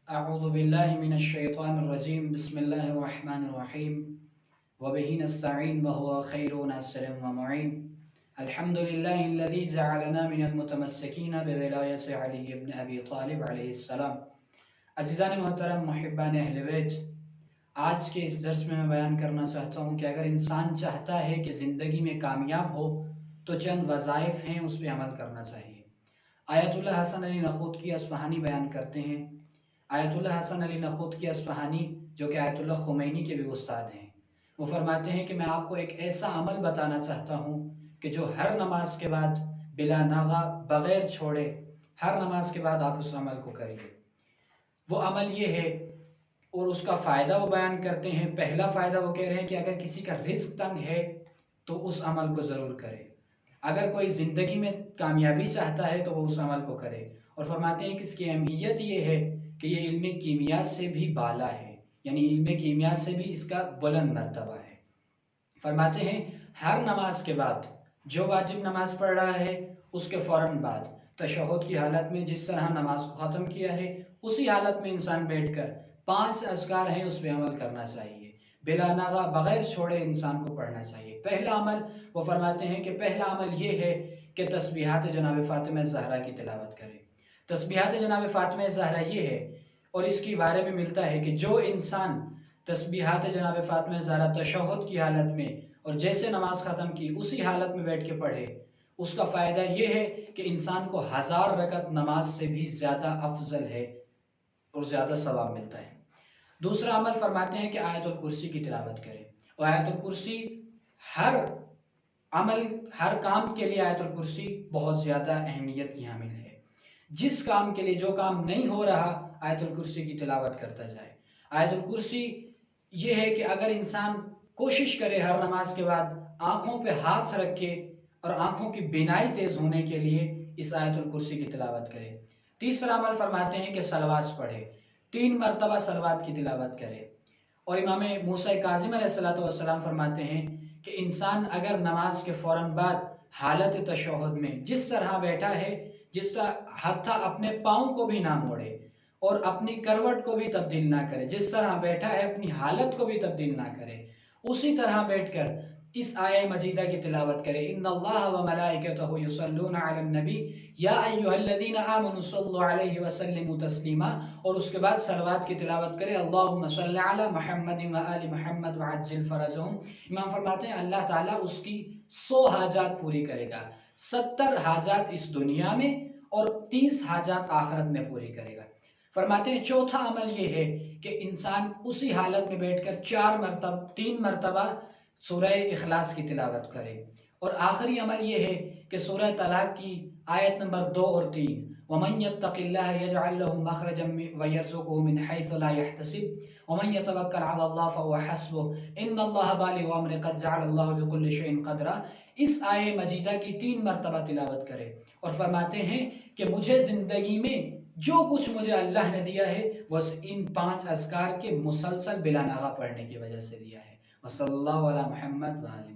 اعوذ باللہ من الشیطان الرجیم بسم اللہ الرحمن الرحیم وبہ نستعین وهو خیر ناصر ومعین الحمد للہ الذی جعلنا من المتمسکین بولایت علی ابن ابی طالب علیہ السلام۔ عزیزان محترم، محبان اہل بیت، آج کے اس درس میں بیان کرنا چاہتا ہوں کہ اگر انسان چاہتا ہے کہ زندگی میں کامیاب ہو تو چند وظائف ہیں، اس پہ عمل کرنا چاہیے۔ آیت اللہ حسن علی نخوتکی اصفہانی بیان کرتے ہیں۔ آیت اللہ حسن علی نخوتکی اصفہانی جو کہ آیت اللہ خمینی کے بھی استاد ہیں، وہ فرماتے ہیں کہ میں آپ کو ایک ایسا عمل بتانا چاہتا ہوں کہ جو ہر نماز کے بعد بلا ناغہ بغیر چھوڑے ہر نماز کے بعد آپ اس عمل کو کریے۔ وہ عمل یہ ہے اور اس کا فائدہ وہ بیان کرتے ہیں۔ پہلا فائدہ وہ کہہ رہے ہیں کہ اگر کسی کا رزق تنگ ہے تو اس عمل کو ضرور کرے۔ اگر کوئی زندگی میں کامیابی چاہتا ہے تو وہ اس عمل کو کرے، اور فرماتے ہیں کہ اس کی اہمیت یہ ہے کہ یہ علم کیمیا سے بھی بالا ہے، یعنی علم کیمیا سے بھی اس کا بلند مرتبہ ہے۔ فرماتے ہیں ہر نماز کے بعد جو واجب نماز پڑھ رہا ہے اس کے فوراً بعد تشہد کی حالت میں جس طرح نماز کو ختم کیا ہے اسی حالت میں انسان بیٹھ کر 5 اذکار ہیں اس پہ عمل کرنا چاہیے، بلا ناغہ بغیر چھوڑے انسان کو پڑھنا چاہیے۔ پہلا عمل وہ فرماتے ہیں کہ پہلا عمل یہ ہے کہ تسبیحات جناب فاطمہ زہرا کی تلاوت کرے۔ تسبیحات جناب فاطمہ زہرا یہ ہے، اور اس کے بارے میں ملتا ہے کہ جو انسان تسبیحات جناب فاطمہ زہرا تشہد کی حالت میں اور جیسے نماز ختم کی اسی حالت میں بیٹھ کے پڑھے، اس کا فائدہ یہ ہے کہ انسان کو 1000 رکعت نماز سے بھی زیادہ افضل ہے اور زیادہ ثواب ملتا ہے۔ دوسرا عمل فرماتے ہیں کہ آیت الکرسی کی تلاوت کرے، اور آیت الکرسی ہر کام کے لیے آیت الکرسی بہت زیادہ اہمیت کی حامل ہے۔ جس کام کے لیے جو کام نہیں ہو رہا آیت الکرسی کی تلاوت کرتا جائے۔ آیت الکرسی یہ ہے کہ اگر انسان کوشش کرے ہر نماز کے بعد آنکھوں پہ ہاتھ رکھ کے اور آنکھوں کی بینائی تیز ہونے کے لیے اس آیت الکرسی کی تلاوت کرے۔ تیسرا عمل فرماتے ہیں کہ صلوات پڑھے، 3 مرتبہ صلوات کی تلاوت کرے۔ اور امام موسیٰ کاظم علیہ السلام فرماتے ہیں کہ انسان اگر نماز کے فوراً بعد حالت تشہد میں جس طرح بیٹھا ہے، جس طرح حتیٰ اپنے پاؤں کو بھی نہ موڑے اور اپنی کروٹ کو بھی تبدیل نہ کرے، جس طرح بیٹھا ہے اپنی حالت کو بھی تبدیل نہ کرے، اسی طرح بیٹھ کر اس آیہ مجیدہ کی تلاوت کرے۔ ان اللہ و ملائکتہ یصلون علی النبی یا ایھا الذین آمنوا صلوا علیہ وسلموا تسلیما، اور اس کے بعد صلوات کی تلاوت کرے۔ اللہم صل علی محمد و آل محمد وعجل فرجہم۔ امام فرماتے ہیں اللہ تعالیٰ اس کی 100 حاجات پوری کرے گا، 70 حاجات اس دنیا میں اور 30 حاجات آخرت میں پوری کرے گا۔ فرماتے ہیں چوتھا عمل یہ ہے کہ انسان اسی حالت میں بیٹھ کر 3 مرتبہ سورہ اخلاص کی تلاوت کرے۔ اور آخری عمل یہ ہے کہ سورہ طلاق کی آیت نمبر 2 اور 3 وَمَن يَتَّقِ اللَّهَ يَجْعَلْ لَهُ مَخْرَجًا وَيَرْزُقْهُ مِنْ حَيْثُ لَا يَحْتَسِبُ وَمَن يَتَوَكَّلْ عَلَى اللَّهِ فَهُوَ حَسْبُهُ إِنَّ اللَّهَ بَالِغُ أَمْرِهِ قَدْ جَعَلَ اللَّهُ لِكُلِّ شَيْءٍ قَدْرًا۔ اس آیہ مجیدہ کی 3 مرتبہ تلاوت کرے اور فرماتے ہیں کہ مجھے زندگی میں جو کچھ مجھے اللہ نے دیا ہے وہ ان 5 اذکار کے مسلسل بلا ناغہ پڑھنے کی وجہ سے دیا ہے۔ وصلی اللہ علی محمد وآلہ